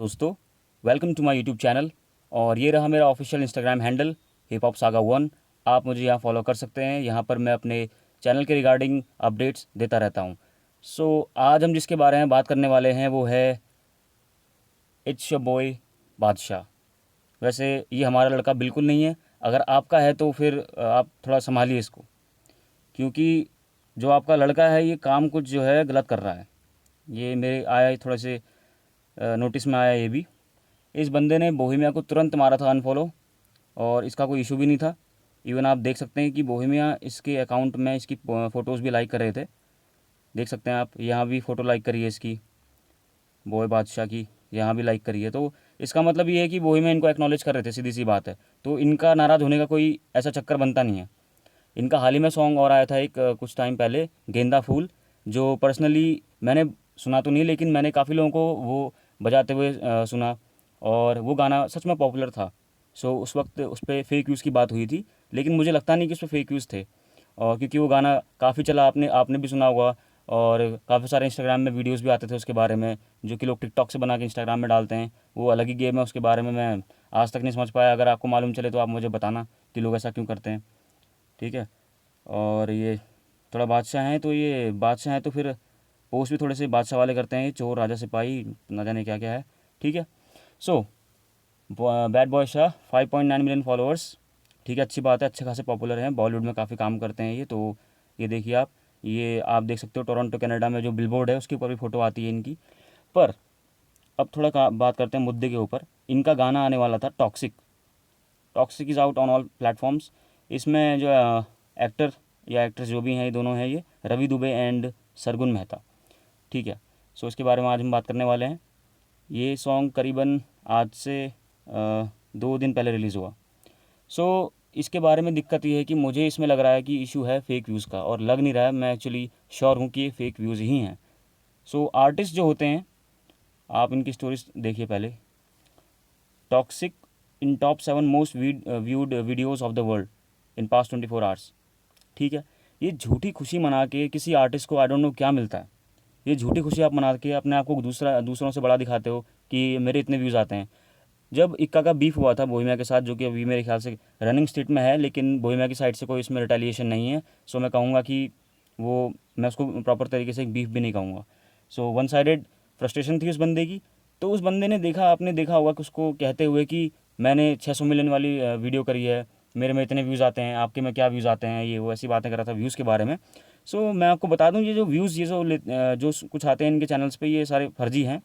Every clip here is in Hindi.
दोस्तों, welcome to my YouTube channel. और ये रहा मेरा official Instagram handle hip hop saga 1। आप मुझे यहाँ फॉलो कर सकते हैं। यहाँ पर मैं अपने चैनल के रिगार्डिंग अपडेट्स देता रहता हूँ। आज हम जिसके बारे में बात करने वाले हैं वो है इट्स योर बॉय बादशाह। वैसे ये हमारा लड़का बिल्कुल नहीं है। अगर आपका है तो फिर आप थोड़ा संभालिए इसको, क्योंकि जो आपका लड़का है ये काम कुछ जो है गलत कर रहा है। ये मेरे आया थोड़े से नोटिस में आया ये भी। इस बंदे ने बोहेमिया को तुरंत मारा था अनफॉलो, और इसका कोई इशू भी नहीं था। इवन आप देख सकते हैं कि बोहेमिया इसके अकाउंट में इसकी फ़ोटोज़ भी लाइक कर रहे थे। देख सकते हैं आप, यहाँ भी फ़ोटो लाइक करी है इसकी, बॉय बादशाह की, यहाँ भी लाइक करी है। तो इसका मतलब ये है कि बोहेमिया इनको एक्नॉलेज कर रहे थे, सीधी सी बात है। तो इनका नाराज़ होने का कोई ऐसा चक्कर बनता नहीं है। इनका हाल ही में सॉन्ग और आया था एक कुछ टाइम पहले, गेंदा फूल, जो पर्सनली मैंने सुना तो नहीं, लेकिन मैंने काफ़ी लोगों को वो बजाते हुए सुना, और वो गाना सच में पॉपुलर था। उस वक्त उस पर फेक न्यूज़ की बात हुई थी, लेकिन मुझे लगता नहीं कि उस पर फेक न्यूज़ थे। और क्योंकि वो गाना काफ़ी चला, आपने आपने भी सुना होगा, और काफ़ी सारे इंस्टाग्राम में वीडियोस भी आते थे उसके बारे में, जो कि लोग टिकटॉक से बना के इंस्टाग्राम में डालते हैं। वो अलग ही गेम है, उसके बारे में मैं आज तक नहीं समझ पाया। अगर आपको मालूम चले तो आप मुझे बताना कि लोग ऐसा क्यों करते हैं, ठीक है। और ये थोड़ा बादशाह हैं, तो ये बादशाह हैं तो फिर पोस्ट भी थोड़े से बादशाह वाले करते हैं, ये चोर राजा सिपाही ना जाने क्या क्या है, ठीक है। So bad boy Shah 5.9 million followers, ठीक है, अच्छी बात है, अच्छे खासे पॉपुलर हैं, बॉलीवुड में काफ़ी काम करते हैं ये। तो ये देखिए आप, ये आप देख सकते हो टोरंटो कनाडा में जो बिलबोर्ड है उसके ऊपर भी फ़ोटो आती है इनकी। पर अब थोड़ा बात करते हैं मुद्दे के ऊपर। इनका गाना आने वाला था toxic. Toxic is out on all platforms. इसमें जो एक्टर या एक्ट्रेस जो भी हैं, ये दोनों हैं, ये रवि दुबे एंड सरगुन मेहता, ठीक है। इसके बारे में आज हम बात करने वाले हैं। ये सॉन्ग करीबन आज से 2 दिन पहले रिलीज़ हुआ। इसके बारे में दिक्कत ये है कि मुझे इसमें लग रहा है कि इशू है फेक व्यूज़ का, और लग नहीं रहा है, मैं एक्चुअली श्योर हूँ कि ये फेक व्यूज़ ही हैं। आर्टिस्ट जो होते हैं, आप इनकी स्टोरीज देखिए पहले। Toxic in top 7 most viewed videos of the world in past 24 hours, ठीक है। ये झूठी खुशी मना के किसी आर्टिस्ट को आई डोंट नो क्या मिलता है। ये झूठी खुशी आप मना के अपने आप को दूसरों से बड़ा दिखाते हो कि मेरे इतने व्यूज़ आते हैं। जब इक्का का बीफ हुआ था बोहेमिया के साथ, जो कि अभी मेरे ख्याल से रनिंग स्टेट में है, लेकिन बोहेमिया की साइड से कोई इसमें रिटेलिएशन नहीं है, मैं कहूँगा कि वो, मैं उसको प्रॉपर तरीके से एक बीफ भी नहीं कहूँगा। वन साइडेड फ्रस्ट्रेशन थी उस बंदे की। तो उस बंदे ने देखा, आपने देखा होगा कि उसको कहते हुए कि मैंने 600 मिलियन वाली वीडियो करी है, मेरे में इतने व्यूज़ आते हैं, आपके में क्या व्यूज़ आते हैं, ये वो ऐसी बातें कर रहा था व्यूज़ के बारे में। मैं आपको बता दूं, ये जो व्यूज़ ये जो कुछ आते हैं इनके चैनल्स पे, ये सारे फर्जी हैं।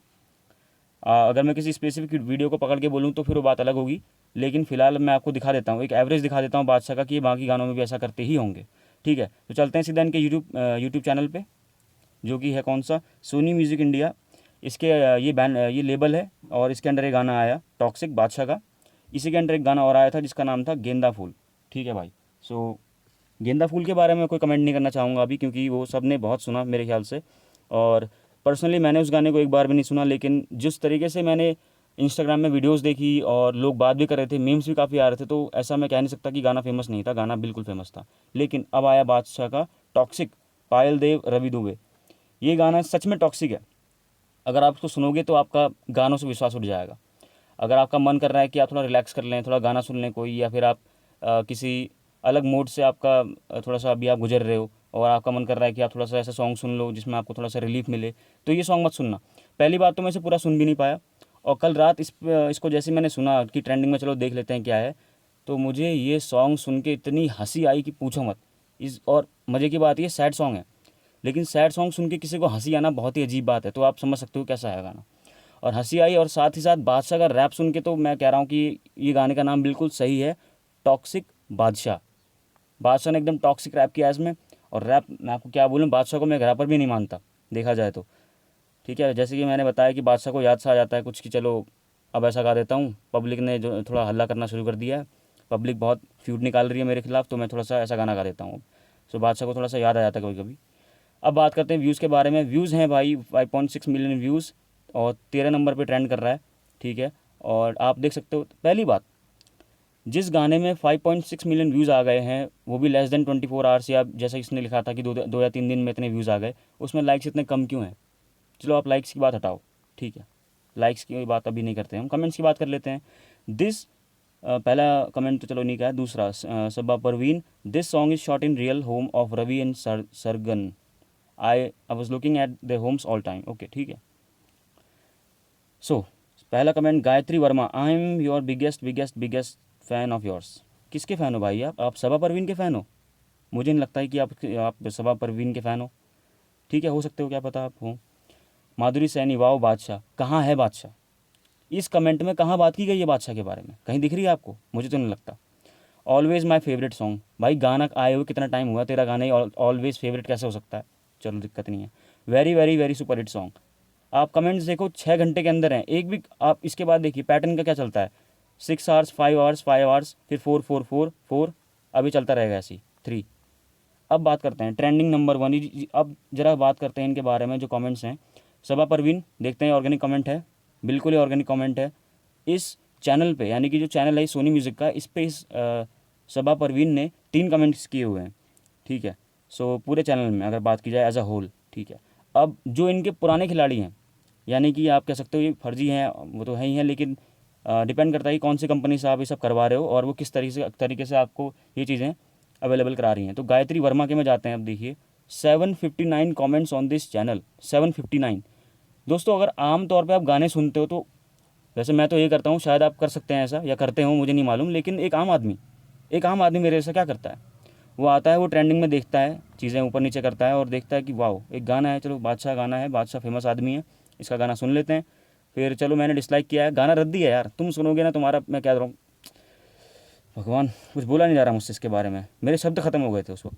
अगर मैं किसी स्पेसिफिक वीडियो को पकड़ के बोलूँ तो फिर वो बात अलग होगी, लेकिन फ़िलहाल मैं आपको दिखा देता हूँ, एक एवरेज दिखा देता हूँ बादशाह का, कि ये बाकी गानों में भी ऐसा करते ही होंगे, ठीक है। तो चलते हैं सीधा इनके यूट्यूब चैनल पे, जो कि है कौन सा, सोनी म्यूज़िक इंडिया। इसके ये लेबल है, और इसके अंडर एक गाना आया टॉक्सिक बादशाह का। इसी के अंडर एक गाना और आया था जिसका नाम था गेंदा फूल, ठीक है भाई। गेंदा फूल के बारे में कोई कमेंट नहीं करना चाहूँगा अभी, क्योंकि वो सब ने बहुत सुना मेरे ख्याल से। और पर्सनली मैंने उस गाने को एक बार भी नहीं सुना, लेकिन जिस तरीके से मैंने इंस्टाग्राम में वीडियोस देखी और लोग बात भी कर रहे थे, मीम्स भी काफ़ी आ रहे थे, तो ऐसा मैं कह नहीं सकता कि गाना फेमस नहीं था, गाना बिल्कुल फेमस था। लेकिन अब आया बादशाह का टॉक्सिक, पायल देव रवि दुबे। ये गाना सच में टॉक्सिक है। अगर आप उसको सुनोगे तो आपका गानों से विश्वास उठ जाएगा। अगर आपका मन कर रहा है कि आप थोड़ा रिलैक्स कर लें, थोड़ा गाना सुन लें कोई, या फिर आप किसी अलग मोड से आपका थोड़ा सा अभी आप गुजर रहे हो, और आपका मन कर रहा है कि आप थोड़ा सा ऐसा सॉन्ग सुन लो जिसमें आपको थोड़ा सा रिलीफ मिले, तो ये सॉन्ग मत सुनना। पहली बात तो मैं इसे पूरा सुन भी नहीं पाया, और कल रात इसको जैसे मैंने सुना कि ट्रेंडिंग में, चलो देख लेते हैं क्या है, तो मुझे ये सॉन्ग सुन के इतनी हंसी आई कि पूछो मत। और मज़े की बात, ये सैड सॉन्ग है, लेकिन सैड सॉन्ग सुन के किसी को हंसी आना बहुत ही अजीब बात है, तो आप समझ सकते हो कैसा है गाना। और हंसी आई, और साथ ही साथ बादशाह का रैप सुन के तो मैं कह रहा हूँ कि ये गाने का नाम बिल्कुल सही है, टॉक्सिक बादशाह। बादशाह ने एकदम टॉक्सिक रैप किया है इसमें। और रैप, मैं आपको क्या बोलूँ, बादशाह को मैं रैपर भी नहीं मानता देखा जाए तो, ठीक है। जैसे कि मैंने बताया कि बादशाह को याद सा आ जाता है कुछ, कि चलो अब ऐसा गा देता हूँ। पब्लिक ने जो थोड़ा हल्ला करना शुरू कर दिया है, पब्लिक बहुत फ्यूड निकाल रही है मेरे खिलाफ, तो मैं थोड़ा सा ऐसा गाना गा देता हूँ। बादशाह को थोड़ा सा याद आ जाता है कभी कभी। अब बात करते हैं व्यूज़ के बारे में। व्यूज़ हैं भाई 5.6 मिलियन व्यूज़, और 13 नंबर पे ट्रेंड कर रहा है, ठीक है। और आप देख सकते हो, पहली बात, जिस गाने में 5.6 मिलियन व्यूज़ आ गए हैं, वो भी लेस देन 24 आवर्स, या जैसा इसने लिखा था कि 2 या 3 दिन में इतने व्यूज़ आ गए, उसमें लाइक्स इतने कम क्यों हैं। चलो आप लाइक्स की बात हटाओ, ठीक है, लाइक्स की बात अभी नहीं करते, हम कमेंट्स की बात कर लेते हैं। दिस पहला कमेंट तो चलो नहीं का है, दूसरा Saba Parveen, this song is shot in real home of Ravi and Sargan, I was looking at the homes all time. Okay ठीक है। सो पहला comment Gayatri Verma, I am your biggest biggest biggest fan of yours. किसके फ़ैन हो भाई आप सबा परवीन के फ़ैन हो? मुझे नहीं लगता है कि आप सबा परवीन के फ़ैन हो। ठीक है, हो सकते हो, क्या पता आप हो। माधुरी सैनी, वाओ बादशाह, कहाँ है बादशाह? इस कमेंट में कहाँ बात की गई है बादशाह के बारे में? कहीं दिख रही है आपको? मुझे तो नहीं लगता। ऑलवेज माई फेवरेट सॉन्ग, भाई गाना आए हुए कितना टाइम हुआ, तेरा गाना ही ऑलवेज फेवरेट कैसे हो सकता है? चलो दिक्कत नहीं है। Very very very super hit song. आप कमेंट्स देखो 6 घंटे के अंदर हैं, एक भी आप इसके बाद देखिए पैटर्न का क्या चलता है, 6 आवर्स, 5 आवर्स, 5 आवर्स, फिर 4 4 4 4, अभी चलता रहेगा ऐसी 3। अब बात करते हैं ट्रेंडिंग नंबर 1। अब जरा बात करते हैं इनके बारे में जो कमेंट्स हैं। सबा परवीन, देखते हैं ऑर्गेनिक कमेंट है, बिल्कुल ही ऑर्गेनिक कमेंट है। इस चैनल पे, यानी कि जो चैनल है सोनी म्यूज़िक का, इस पे सबा परवीन ने 3 कमेंट्स किए हुए हैं। ठीक है, सो पूरे चैनल में अगर बात की जाए एज अ होल। ठीक है, अब जो इनके पुराने खिलाड़ी हैं, यानी कि आप कह सकते हो ये फर्जी हैं, वो तो है ही हैं, लेकिन डिपेंड करता है कि कौन सी कंपनी से आप ये सब करवा रहे हो और वो किस तरीके से आपको ये चीज़ें अवेलेबल करा रही हैं। तो गायत्री वर्मा के में जाते हैं। अब देखिए 759 कमेंट्स ऑन दिस चैनल, 759। दोस्तों अगर आम तौर पे आप गाने सुनते हो तो, वैसे मैं तो ये करता हूँ, शायद आप कर सकते हैं ऐसा या करते हो, मुझे नहीं मालूम, लेकिन एक आम आदमी मेरे से क्या करता है, वो आता है, वो ट्रेंडिंग में देखता है, चीज़ें ऊपर नीचे करता है और देखता है कि वाओ एक गाना है, चलो बादशाह गाना है, बादशाह फेमस आदमी है, इसका गाना सुन लेते हैं। फिर चलो मैंने डिसलाइक किया है, गाना रद्दी है यार, तुम सुनोगे ना, तुम्हारा मैं कह रहा हूँ, भगवान कुछ बोला नहीं जा रहा मुझसे इसके बारे में, मेरे शब्द ख़त्म हो गए थे उस वक्त।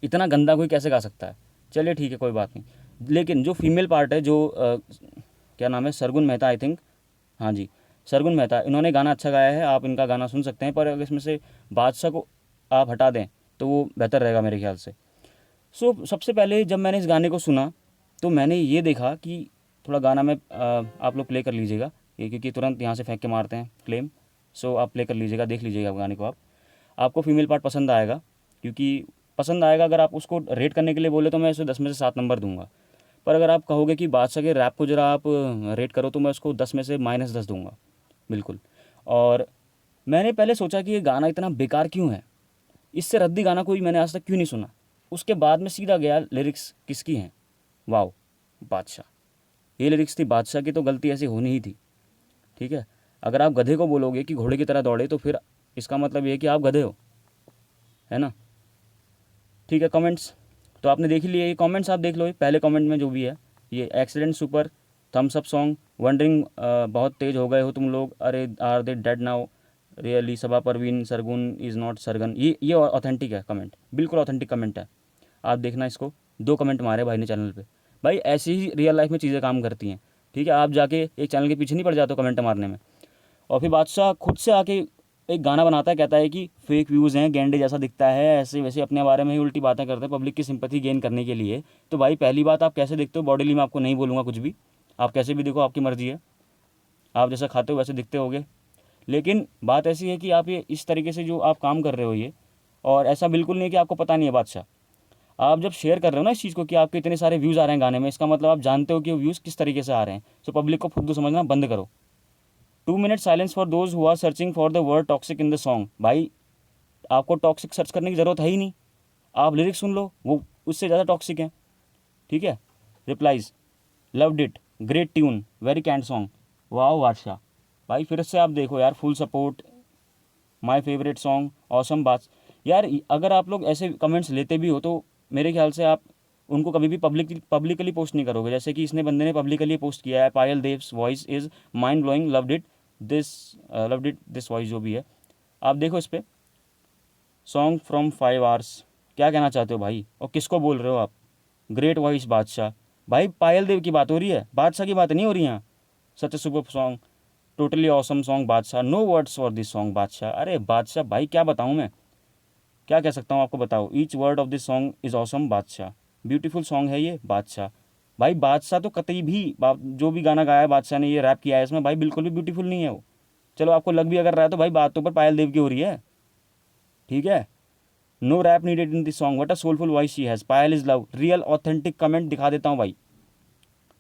इतना गंदा कोई कैसे गा सकता है? चलिए ठीक है, कोई बात नहीं। लेकिन जो फीमेल पार्ट है, जो क्या नाम है, सरगुन मेहता आई थिंक, हाँ जी सरगुन मेहता, इन्होंने गाना अच्छा गाया है, आप इनका गाना सुन सकते हैं। पर अगर इसमें से बादशाह को आप हटा दें तो वो बेहतर रहेगा मेरे ख्याल से। सबसे पहले जब मैंने इस गाने को सुना तो मैंने ये देखा कि थोड़ा गाना में आप लोग प्ले कर लीजिएगा ये, क्योंकि तुरंत यहाँ से फेंक के मारते हैं क्लेम। आप प्ले कर लीजिएगा, देख लीजिएगा गाने को। आपको फीमेल पार्ट पसंद आएगा, क्योंकि पसंद आएगा। अगर आप उसको रेट करने के लिए बोले तो मैं इसे 10 में से 7 नंबर दूंगा। पर अगर आप कहोगे कि बादशाह के रैप को ज़रा आप रेट करो तो मैं उसको 10 में से -10 दूंगा, बिल्कुल। और मैंने पहले सोचा कि ये गाना इतना बेकार क्यों है, इससे रद्दी गाना कोई मैंने आज तक क्यों नहीं सुना। उसके बाद में सीधा गया लिरिक्स किसकी हैं, वाओ बादशाह, ये लिरिक्स थी बादशाह की, तो गलती ऐसी होनी ही थी। ठीक है, अगर आप गधे को बोलोगे कि घोड़े की तरह दौड़े तो फिर इसका मतलब ये है कि आप गधे हो, है ना। ठीक है, कमेंट्स तो आपने देख ही लिए, ये कमेंट्स आप देख लो। पहले कमेंट में जो भी है, ये excellent super, thumbs up song, wondering, बहुत तेज हो गए हो तुम लोग, अरे are they dead now, really, Saba Parveen, Sargun is not Sargan. ये ऑथेंटिक है कमेंट, बिल्कुल ऑथेंटिक कमेंट है। आप देखना इसको, 2 कमेंट मारे भाई ने चैनल पे। भाई ऐसी ही रियल लाइफ में चीज़ें काम करती हैं। ठीक है, आप जाके एक चैनल के पीछे नहीं पड़ जाते हो कमेंट मारने में। और फिर बादशाह खुद से आके एक गाना बनाता है, कहता है कि फेक व्यूज़ हैं, गेंडे जैसा दिखता है, ऐसे वैसे अपने बारे में ही उल्टी बातें करते हैं पब्लिक की सिंपैथी गेन करने के लिए। तो भाई पहली बात, आप कैसे दिखते हो बॉडीली में आपको नहीं बोलूँगा कुछ भी, आप कैसे भी देखो, आपकी मर्ज़ी है, आप जैसा खाते हो वैसे दिखते होगे। लेकिन बात ऐसी है कि आप ये इस तरीके से जो आप काम कर रहे हो ये, और ऐसा बिल्कुल नहीं है कि आपको पता नहीं है बादशाह। आप जब शेयर कर रहे हो ना इस चीज़ को कि आपके इतने सारे व्यूज़ आ रहे हैं गाने में, इसका मतलब आप जानते हो कि वो व्यूज़ किस तरीके से आ रहे हैं। सो पब्लिक को फुद्दू समझना बंद करो। 2 minute silence for those who are searching for the word toxic in the song. भाई आपको टॉक्सिक सर्च करने की ज़रूरत है ही नहीं, आप लिरिक्स सुन लो, वो उससे ज़्यादा टॉक्सिक है। ठीक है, replies, loved it, great tune, very kind song, wow Badshah. भाई फिर से आप देखो यार, full support, my favourite song, awesome बात। यार अगर आप लोग ऐसे कमेंट्स लेते भी हो तो मेरे ख्याल से आप उनको कभी भी पब्लिकली पोस्ट नहीं करोगे, जैसे कि इसने बंदे ने पब्लिकली पोस्ट किया है, Payal Dev's voice is mind blowing, loved it this voice जो भी है। आप देखो इस पर, सॉन्ग फ्रॉम 5 आवर्स, क्या कहना चाहते हो भाई, और किसको बोल रहे हो आप? ग्रेट वॉइस बादशाह, भाई पायल देव की बात हो रही है, बादशाह की बात नहीं हो रही यहाँ। Such a super song, totally awesome song Badshah, no words for this song Badshah. अरे बादशाह भाई क्या बताऊँ मैं, क्या कह सकता हूँ आपको, बताओ। Each word of this song is awesome बादशाह, ब्यूटीफुल सॉन्ग है ये बादशाह। भाई बादशाह तो कतई भी जो भी गाना गाया है बादशाह ने, ये रैप किया है इसमें, भाई बिल्कुल भी ब्यूटीफुल नहीं है वो। चलो आपको लग भी अगर रहा है तो भाई बात तो पर पायल देव की हो रही है। ठीक है, no rap needed in this song, what a soulful voice she has, Payal is love, real authentic comment दिखा देता हूँ भाई।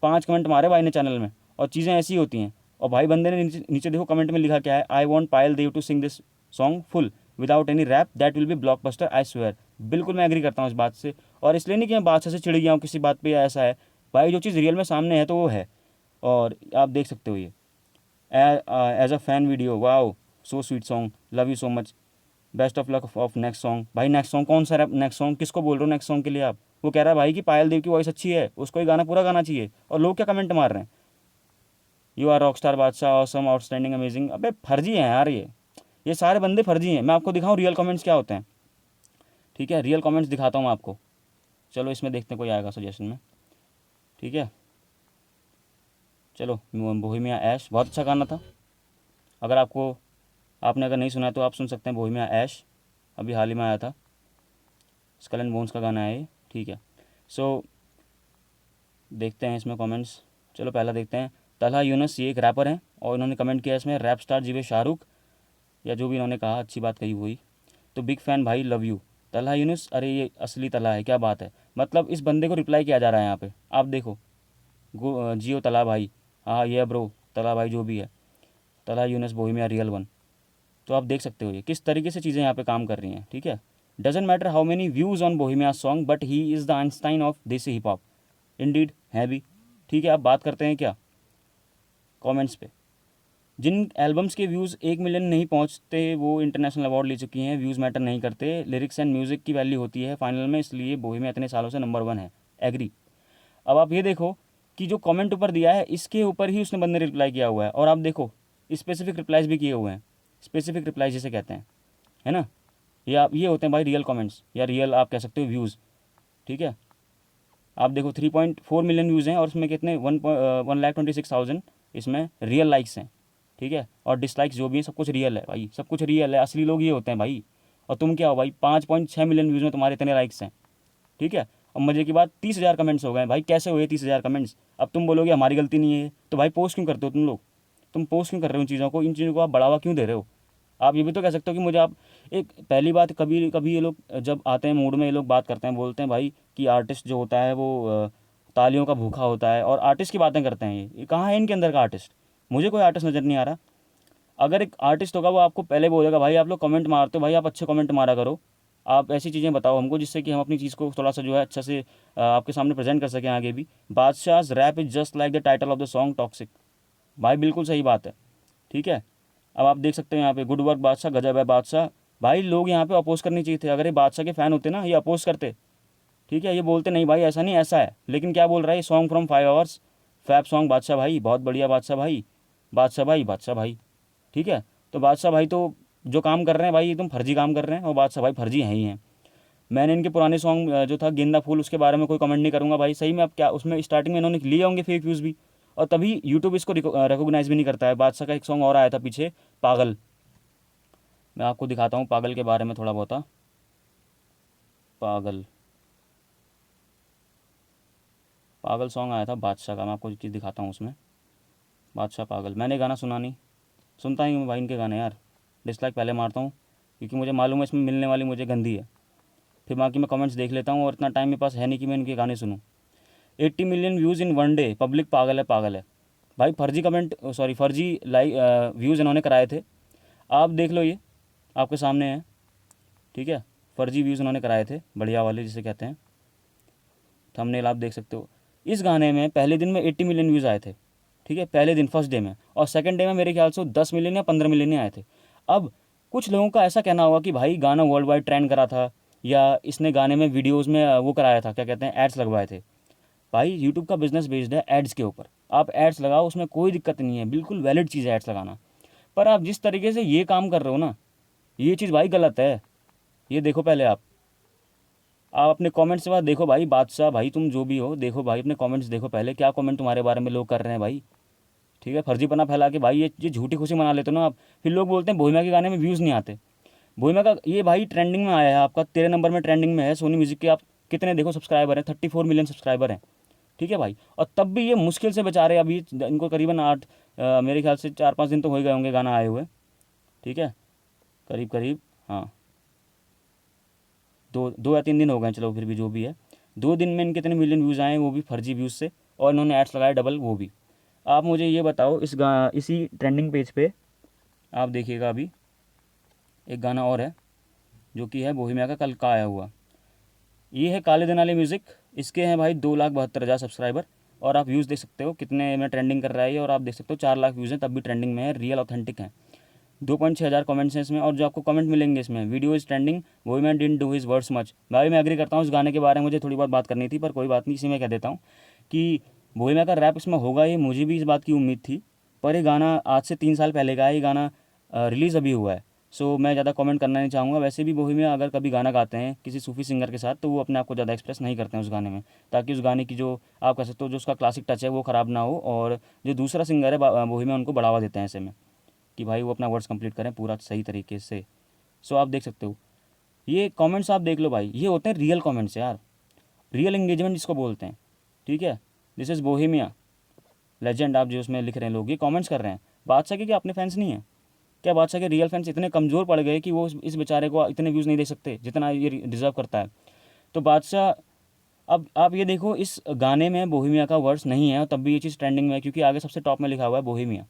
5 कमेंट मारे भाई ने चैनल में, और चीज़ें ऐसी होती हैं। और भाई बंदे ने नीचे नीचे देखो कमेंट में लिखा क्या है, I want Payal Dev to sing this song full without any rap, that will be blockbuster I swear. बिल्कुल मैं एग्री करता हूँ इस बात से, और इसलिए नहीं कि मैं बादशाह से चिढ़ गया हूँ किसी बात पे या ऐसा है। भाई जो चीज़ रियल में सामने है तो वो है, और आप देख सकते हो ये as a fan video, wow so sweet song, love you so much, best of luck of next song. भाई नेक्स्ट सॉन्ग कौन सा है? नेक्स्ट सॉन्ग किसको बोल रहे हो नेक्स्ट सॉन्ग के लिए आप? वो कह रहा है भाई कि पायल देव की वॉइस अच्छी है, उसको ही गाना पूरा गाना चाहिए, और लोग क्या कमेंट मार रहे हैं, यू आर रॉक स्टार बादशाह ऑसम आउटस्टैंडिंग अमेजिंग। अबे फर्जी हैं यार ये सारे बंदे फर्जी हैं। मैं आपको दिखाऊं रियल कमेंट्स क्या होते हैं, ठीक है, रियल कमेंट्स दिखाता हूँ आपको। चलो इसमें देखते हैं कोई आएगा सजेशन में, ठीक है। चलो बोहेमिया ऐश बहुत अच्छा गाना था, अगर आपने अगर नहीं सुना है तो आप सुन सकते हैं बोहेमिया ऐश, अभी हाल ही में आया था, स्कल एंड बोन्स का गाना है ये, ठीक है। सो देखते हैं इसमें कमेंट्स। चलो पहला देखते हैं, तलहा यूनस, ये एक रैपर हैं और इन्होंने कमेंट किया इसमें, रैप स्टार जीवे शाहरुख, या जो भी इन्होंने कहा अच्छी बात कही वही, तो बिग फैन भाई लव यू तलहा यूनुस। अरे ये असली तलहा है, क्या बात है, मतलब इस बंदे को रिप्लाई किया जा रहा है यहाँ पे, आप देखो जियो तला भाई, हाँ ये ब्रो तला भाई जो भी है, Talha Yunus Bohemia real one. तो आप देख सकते हो ये किस तरीके से चीज़ें यहाँ पे काम कर रही हैं, ठीक है। Doesn't matter how many views on Bohemia song but he is the Einstein of देसी हिप हॉप, इंडीड है भी, ठीक है। आप बात करते हैं क्या कमेंट्स पे, जिन एल्बम्स के व्यूज़ 1 मिलियन नहीं पहुंचते वो इंटरनेशनल अवार्ड ले चुकी हैं, व्यूज़ मैटर नहीं करते, लिरिक्स एंड म्यूज़िक की वैल्यू होती है फाइनल में, इसलिए बोहेमिया इतने सालों से नंबर 1 है, एग्री। अब आप ये देखो कि जो कमेंट ऊपर दिया है इसके ऊपर ही उसने बंदे ने रिप्लाई किया हुआ है, और आप देखो स्पेसिफिक रिप्लाईज भी किए हुए हैं, स्पेसिफिक रिप्लाई जिसे कहते हैं, है ना। ये होते हैं भाई रियल कमेंट्स, या रियल आप कह सकते हो व्यूज़, ठीक है। आप देखो 3.4 मिलियन व्यूज़ हैं और उसमें कितने 1,26,000 इसमें रियल लाइक्स हैं, ठीक है। और डिसलाइक्स जो भी हैं सब कुछ रियल है भाई, सब कुछ रियल है, असली लोग ये होते हैं भाई। और तुम क्या हो भाई, 5.6 मिलियन व्यूज़ में तुम्हारे इतने लाइक्स हैं, ठीक है। और मज़े की बात 30,000 कमेंट्स हो गए भाई, कैसे हुए 30,000 कमेंट्स? अब तुम बोलोगे हमारी गलती नहीं है, तो भाई पोस्ट क्यों करते हो तुम लोग? तुम पोस्ट क्यों कर रहे हो इन चीज़ों को, इन चीज़ों को आप बढ़ावा क्यों दे रहे हो? आप ये भी तो कह सकते हो कि मुझे आप एक पहली बात, कभी कभी ये लोग जब आते हैं मूड में ये लोग बात करते हैं, बोलते हैं भाई कि आर्टिस्ट जो होता है वो तालियों का भूखा होता है, और आर्टिस्ट की बातें करते हैं। ये कहाँ है इनके अंदर का आर्टिस्ट? मुझे कोई आर्टिस्ट नज़र नहीं आ रहा। अगर एक आर्टिस्ट होगा वो आपको पहले बोलेगा भाई आप लोग कमेंट मारते हो भाई, आप अच्छे कमेंट मारा करो, आप ऐसी चीज़ें बताओ हमको जिससे कि हम अपनी चीज़ को थोड़ा सा जो है अच्छा से आपके सामने प्रेजेंट कर सकें आगे भी। Badshah rap is just like the title of the song toxic, भाई बिल्कुल सही बात है, ठीक है। अब आप देख सकते हैं यहाँ पे गुड वर्क बादशाह, गजब है बादशाह। भाई लोग यहाँ पे अपोज करनी चाहिए थे, अगर ये बादशाह के फ़ैन होते ना ये अपोज करते, ठीक है। ये बोलते नहीं भाई ऐसा नहीं ऐसा है, लेकिन क्या बोल रहा है ये song from 5 hours, fab song Badshah भाई, बहुत बढ़िया बादशाह भाई, बादशाह भाई, बादशाह भाई, ठीक है। तो बादशाह भाई तो जो काम कर रहे हैं भाई एकदम फर्जी काम कर रहे हैं, और बादशाह भाई फर्जी हैं ही हैं। मैंने इनके पुराने सॉन्ग जो था गेंदा फूल उसके बारे में कोई कमेंट नहीं करूँगा भाई, सही में अब क्या उसमें स्टार्टिंग में इन्होंने लिए होंगे फेक व्यूज़ भी, और तभी यूट्यूब इसको रिकॉग्नाइज़ भी नहीं करता है। बादशाह का एक सॉन्ग और आया था पीछे, पागल, मैं आपको दिखाता हूँ पागल के बारे में थोड़ा बहुत। पागल, पागल सॉन्ग आया था बादशाह का, मैं आपको एक चीज़ दिखाता हूँ उसमें, बादशाह पागल। मैंने गाना सुना नहीं, सुनता ही हूँ भाई इनके गाने यार, डिसलाइक पहले मारता हूँ क्योंकि मुझे मालूम है इसमें मिलने वाली मुझे गंदी है, फिर बाकी मैं कमेंट्स देख लेता हूँ, और इतना टाइम मेरे पास है नहीं कि मैं इनके गाने सुनूँ। 80 million views in 1 day, public पागल है पागल है। भाई फर्जी कमेंट, सॉरी फर्जी लाइक व्यूज़ इन्होंने कराए थे, आप देख लो ये आपके सामने है, ठीक है। फर्जी व्यूज़ इन्होंने कराए थे, बढ़िया वाले जिसे कहते हैं, थंबनेल आप देख सकते हो। इस गाने में पहले दिन में 80 मिलियन व्यूज़ आए थे, ठीक है, पहले दिन फर्स्ट डे में, और सेकंड डे में मेरे ख्याल से 10 मिलियन या 15 मिलियन ही आए थे। अब कुछ लोगों का ऐसा कहना होगा कि भाई गाना वर्ल्ड वाइड ट्रेंड करा था, या इसने गाने में वीडियोज़ में वो कराया था, क्या कहते हैं, एड्स लगवाए थे। भाई यूट्यूब का बिजनेस बेस्ड है एड्स के ऊपर, आप एड्स लगाओ उसमें कोई दिक्कत नहीं है, बिल्कुल वैलिड चीज़ है एड्स लगाना। पर आप जिस तरीके से ये काम कर रहे हो ना, ये चीज़ भाई गलत है। ये देखो पहले आप अपने कमेंट्स के बाद देखो भाई, बादशाह भाई तुम जो भी हो देखो भाई, अपने कमेंट्स देखो पहले, क्या कमेंट तुम्हारे बारे में लोग कर रहे हैं भाई, ठीक है। फर्जीपना फैला के भाई ये झूठी खुशी मना लेते हो ना आप, फिर लोग बोलते हैं बोहिमा के गाने में व्यूज़ नहीं आते। बोहिमा का ये भाई ट्रेंडिंग में आया है, आपका 13 नंबर में ट्रेंडिंग में है सोनी म्यूज़िक के, आप कितने देखो सब्सक्राइबर हैं, 34 मिलियन सब्सक्राइबर हैं, ठीक है भाई। और तब भी ये मुश्किल से बेचारे, अभी इनको करीबन मेरे ख्याल से 4-5 दिन तो हो ही गए होंगे गाना आए हुए, ठीक है, करीब करीब, हाँ 2 या 3 दिन हो गए, चलो फिर भी जो भी है, 2 दिन में इनके इतने मिलियन व्यूज़ आए वो भी फर्जी व्यूज़ से, और इन्होंने एड्स लगाए डबल वो भी। आप मुझे ये बताओ, इसी ट्रेंडिंग पेज पे आप देखिएगा, अभी एक गाना और है जो कि है बोहेमिया का कल का आया हुआ। ये है काले दिनाले म्यूज़िक। इसके हैं भाई 2,72,000 सब्सक्राइबर, और आप व्यूज़ देख सकते हो कितने में ट्रेंडिंग कर रहा है ये, और आप देख सकते हो 4 लाख व्यूज़ हैं तब भी ट्रेंडिंग में है, रियल ऑथेंटिक है। 2.6 हज़ार कमेंट्स हैं इसमें, और जो आपको कमेंट मिलेंगे इसमें, वीडियो इज़ ट्रेंडिंग, वही man didn't do his words much. भाई मैं एग्री करता हूँ, इस गाने के बारे में मुझे थोड़ी बहुत बात करनी थी, पर कोई बात नहीं, इसी में कह देता हूँ कि बोहेमिया का रैप इसमें होगा, ये मुझे भी इस बात की उम्मीद थी। पर ये गाना आज से 3 साल पहले का है, ये गाना रिलीज़ अभी हुआ है। सो मैं ज़्यादा कमेंट करना नहीं चाहूँगा। वैसे भी बोहेमिया अगर कभी गाना गाते हैं किसी सूफी सिंगर के साथ, तो वो अपने आप को ज़्यादा एक्सप्रेस नहीं करते हैं उस गाने में, ताकि उस गाने की जो आप कह सकते हो जो उसका क्लासिक टच है वो ख़राब ना हो, और जो दूसरा सिंगर है बोहेमिया उनको बढ़ावा देते हैं ऐसे में, कि भाई वो अपना वर्ड्स कंप्लीट करें पूरा सही तरीके से। सो आप देख सकते हो, ये कमेंट्स आप देख लो भाई, ये होते हैं रियल कमेंट्स यार, रियल एंगेजमेंट जिसको बोलते हैं। ठीक है, दिस इज़ बोहेमिया लेजेंड, आप जो उसमें लिख रहे हैं लोग, ये कमेंट्स कर रहे हैं। बादशाह के क्या अपने फैंस नहीं हैं क्या? बादशाह के रियल फैंस इतने कमज़ोर पड़ गए कि वो इस बेचारे को इतने व्यूज़ नहीं दे सकते जितना ये डिज़र्व करता है? तो बादशाह, अब आप ये देखो, इस गाने में बोहेमिया का वर्ड्स नहीं है और तब भी ये चीज़ ट्रेंडिंग में है, क्योंकि आगे सबसे टॉप में लिखा हुआ है बोहेमिया।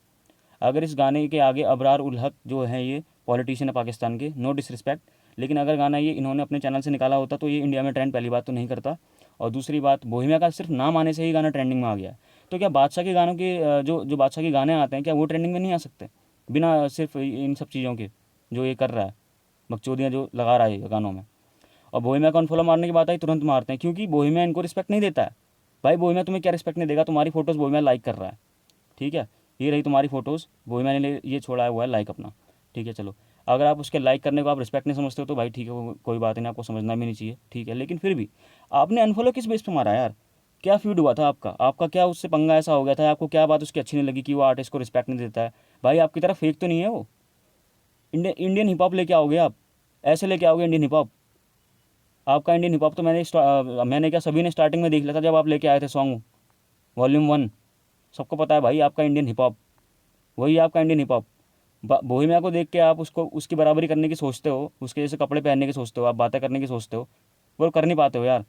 अगर इस गाने के आगे अबरार उल हक जो है, ये पॉलिटिशियन है पाकिस्तान के, नो डिसरिस्पेक्ट, लेकिन अगर गाना ये इन्होंने अपने चैनल से निकाला होता तो ये इंडिया में ट्रेंड पहली बात तो नहीं करता, और दूसरी बात बोहेमिया का सिर्फ नाम आने से ही गाना ट्रेंडिंग में आ गया। तो क्या बादशाह के गानों के जो जो बादशाह के गाने आते हैं, क्या वो ट्रेंडिंग में नहीं आ सकते बिना सिर्फ इन सब चीज़ों के जो ये कर रहा है, बकचोदियाँ जो लगा रहा है ये गानों में? और बोहेमिया को अनफॉलो मारने की बात आई, तुरंत मारते हैं, क्योंकि बोहेमिया इनको रिस्पेक्ट नहीं देता है। भाई बोहेमिया तुम्हें क्या रिस्पेक्ट नहीं देगा? तुम्हारी फोटोज़ बोहेमिया लाइक कर रहा है, ठीक है, ये रही तुम्हारी फ़ोटोज़, वही मैंने ये छोड़ा हुआ है लाइक अपना। ठीक है, चलो, अगर आप उसके लाइक करने को आप रिस्पेक्ट नहीं समझते हो तो भाई ठीक है, कोई बात नहीं, आपको समझना भी नहीं चाहिए, ठीक है। लेकिन फिर भी आपने अनफॉलो किस बेस पे मारा यार? क्या फीड हुआ था आपका? आपका क्या उससे पंगा ऐसा हो गया था? आपको क्या बात उसकी अच्छी नहीं लगी कि वो आर्टिस्ट को रिस्पेक्ट नहीं देता है? भाई आपकी तरह फेक तो नहीं है वो। इंडियन हिप हॉप लेके आओगे आप, ऐसे लेके आओगे इंडियन हिप हॉप? आपका इंडियन हिप हॉप तो मैंने क्या सभी ने स्टार्टिंग में देख लिया था जब आप लेके आए थे सॉन्ग वॉल्यूम 1। सबको पता है भाई आपका इंडियन हिप हॉप, वही आपका इंडियन हिप हॉप। बोहेमिया को देख के आप उसको उसकी बराबरी करने की सोचते हो, उसके जैसे कपड़े पहनने की सोचते हो, आप बातें करने की सोचते हो, वो कर नहीं पाते हो यार।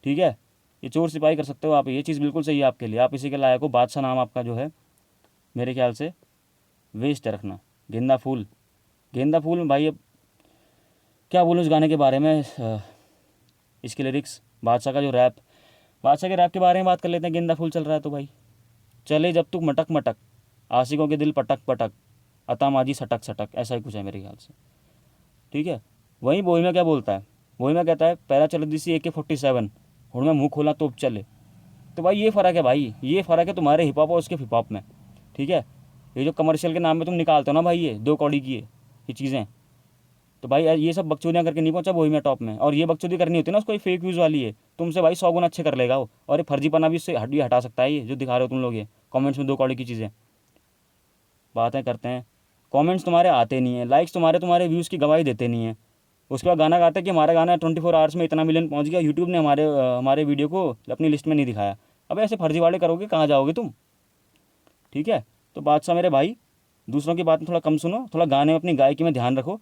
ठीक है, ये चोर सिपाही कर सकते हो आप, ये चीज़ बिल्कुल सही है आपके लिए, आप इसी के लायक हो। बादशाह नाम आपका जो है मेरे ख्याल से वेस्ट है रखना। गेंदा फूल, गेंदा फूल में भाई अब क्या बोलूँ इस गाने के बारे में। इसके लिरिक्स, बादशाह का जो रैप, बादशाह के रैप के बारे में बात कर लेते हैं। गेंदा फूल चल रहा है तो भाई, चले जब तू मटक मटक, आशिकों के दिल पटक पटक, अता माजी सटक सटक, ऐसा ही कुछ है मेरे ख्याल से। ठीक है, वहीं बोहेमिया क्या बोलता है? बोहेमिया कहता है पहला चल दिसी AK-47, हुण मैं मुंह खोला तोप चले। तो भाई ये फ़र्क है भाई, ये फ़र्क है तुम्हारे हिप हॉप और उसके हिप हॉप में। ठीक है, ये जो कमर्शियल के नाम पे तुम निकालते हो ना भाई, ये 2 कौड़ी की ये चीज़ें, तो भाई ये सब बकचोदियाँ करके नहीं पहुंचा बोहेमिया टॉप में। और ये बकचोदी करनी होती है ना उसको, फेक व्यूज़ वाली है, तुमसे भाई 100 गुना अच्छे कर लेगा वो, और ये फर्जीपना भी उससे हटा सकता है, ये जो दिखा रहे हो तुम लोग, ये कमेंट्स में 2 कौड़ी की चीज़ें बातें करते हैं। कमेंट्स तुम्हारे आते नहीं है, लाइक्स तुम्हारे तुम्हारे व्यूज़ की गवाही देते नहीं है। उसके बाद गाना गाते हैं कि हमारा गाना 24 आवर्स में इतना मिलियन पहुंच गया, यूट्यूब ने हमारे वीडियो को अपनी लिस्ट में नहीं दिखाया। अब ऐसे फर्जीवाड़े करोगे कहाँ जाओगे तुम? ठीक है, तो बादशाह मेरे भाई, दूसरों की बात में थोड़ा कम सुनो, थोड़ा गाने में अपनी गायकी में ध्यान रखो।